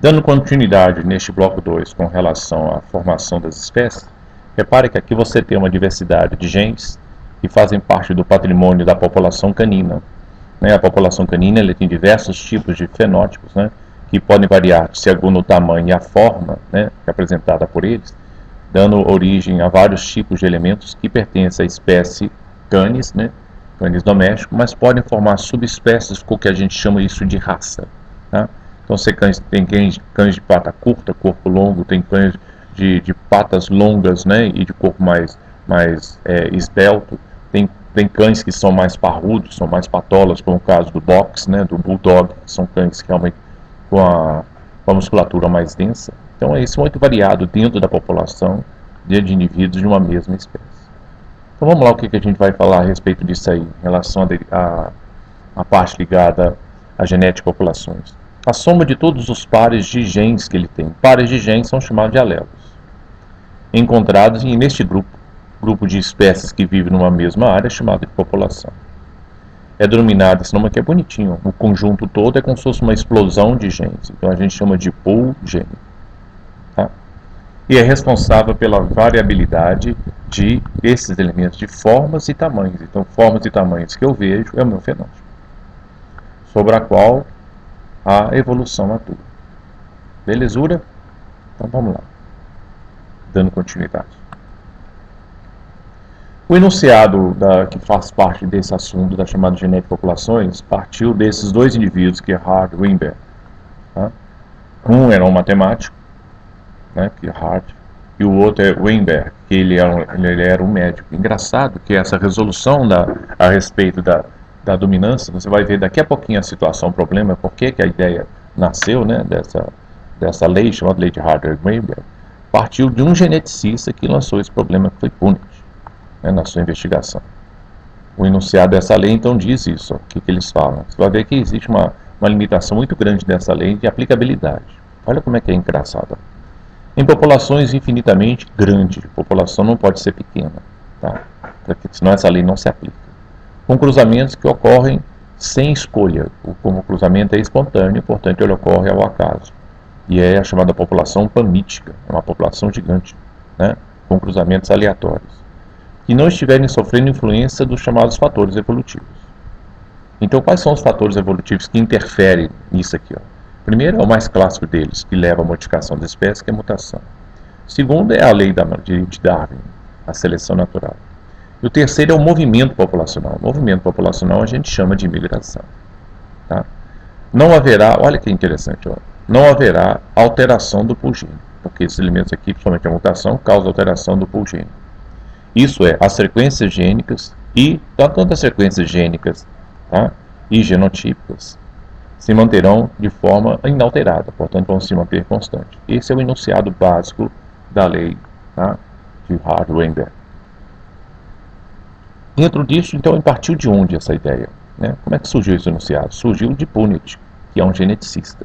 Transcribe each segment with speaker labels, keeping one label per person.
Speaker 1: Dando continuidade neste bloco 2 com relação à formação das espécies, repare que aqui você tem uma diversidade de genes que fazem parte do patrimônio da população canina. A população canina ela tem diversos tipos de fenótipos, que podem variar segundo o tamanho e a forma que é apresentada por eles, dando origem a vários tipos de elementos que pertencem à espécie canis, canis doméstico, mas podem formar subespécies com o que a gente chama isso de raça. Então você tem cães de pata curta, corpo longo, tem cães de patas longas e de corpo mais esbelto, tem cães que são mais parrudos, são mais patolas, como o caso do box, do bulldog, que são cães que realmente com a musculatura mais densa. Então isso é muito variado dentro da população de indivíduos de uma mesma espécie. Então vamos lá o que a gente vai falar a respeito disso aí, em relação à parte ligada à genética de populações. A soma de todos os pares de genes que ele tem. Pares de genes são chamados de alelos, encontrados neste grupo de espécies que vivem numa mesma área, chamado de população. É denominado, esse nome aqui é bonitinho, o conjunto todo é como se fosse uma explosão de genes, então a gente chama de pool gene. E é responsável pela variabilidade desses elementos de formas e tamanhos. Então, formas e tamanhos que eu vejo é o meu fenótipo, sobre a qual a evolução atua. Belezura? Então vamos lá, dando continuidade. O enunciado que faz parte desse assunto da chamada genética de populações partiu desses dois indivíduos, que é Hart e Weinberg. Um era um matemático, que é Hart, e o outro é Weinberg, que ele era um médico. Engraçado que essa resolução a respeito da dominância, você vai ver daqui a pouquinho a situação, o problema, por que a ideia nasceu dessa lei, chamada lei de Hart e Weinberg, partiu de um geneticista que lançou esse problema, que foi Punnett, na sua investigação. O enunciado dessa lei, então, diz isso, o que eles falam. Você vai ver que existe uma limitação muito grande dessa lei de aplicabilidade. Olha como é que é engraçado. Em populações infinitamente grandes, a população não pode ser pequena, porque senão essa lei não se aplica. Com cruzamentos que ocorrem sem escolha, como o cruzamento é espontâneo, portanto ele ocorre ao acaso. E é a chamada população pamítica, é uma população gigante, com cruzamentos aleatórios, que não estiverem sofrendo influência dos chamados fatores evolutivos. Então, quais são os fatores evolutivos que interferem nisso aqui? Primeiro, é o mais clássico deles, que leva à modificação da espécie, que é a mutação. Segundo, é a lei de Darwin, a seleção natural. E o terceiro é o movimento populacional. O movimento populacional a gente chama de imigração. Não haverá, olha que interessante, não haverá alteração do pool gene, porque esses elementos aqui, principalmente a mutação, causam alteração do pool gene. Isso é, as sequências gênicas e tanto as sequências gênicas e genotípicas se manterão de forma inalterada, portanto vão se manter constantes. Esse é o enunciado básico da lei de Hart e Weinberg. Dentro disso, então, partiu de onde essa ideia? Como é que surgiu esse enunciado? Surgiu de Punnett, que é um geneticista.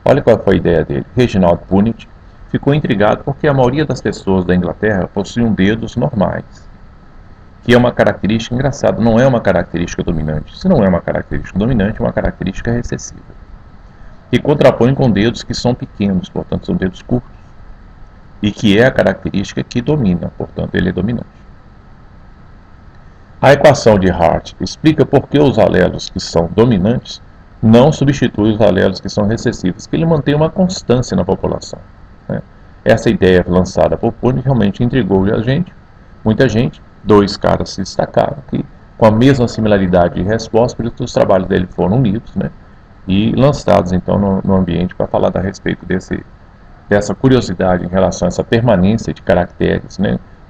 Speaker 1: Olha qual foi a ideia dele. Reginald Punnett ficou intrigado porque a maioria das pessoas da Inglaterra possuem dedos normais, que é uma característica engraçada, não é uma característica dominante. Se não é uma característica dominante, é uma característica recessiva. E contrapõe com dedos que são pequenos, portanto são dedos curtos, e que é a característica que domina, portanto ele é dominante. A equação de Hart explica por que os alelos que são dominantes não substituem os alelos que são recessivos, que ele mantém uma constância na população. Essa ideia lançada por Punnett realmente intrigou muita gente. Dois caras se destacaram que, com a mesma similaridade de resposta, por isso os trabalhos dele foram unidos e lançados então no ambiente para falar a respeito dessa curiosidade em relação a essa permanência de caracteres,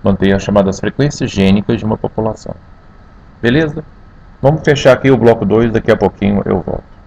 Speaker 1: manter as chamadas frequências gênicas de uma população. Beleza? Vamos fechar aqui o bloco 2, daqui a pouquinho eu volto.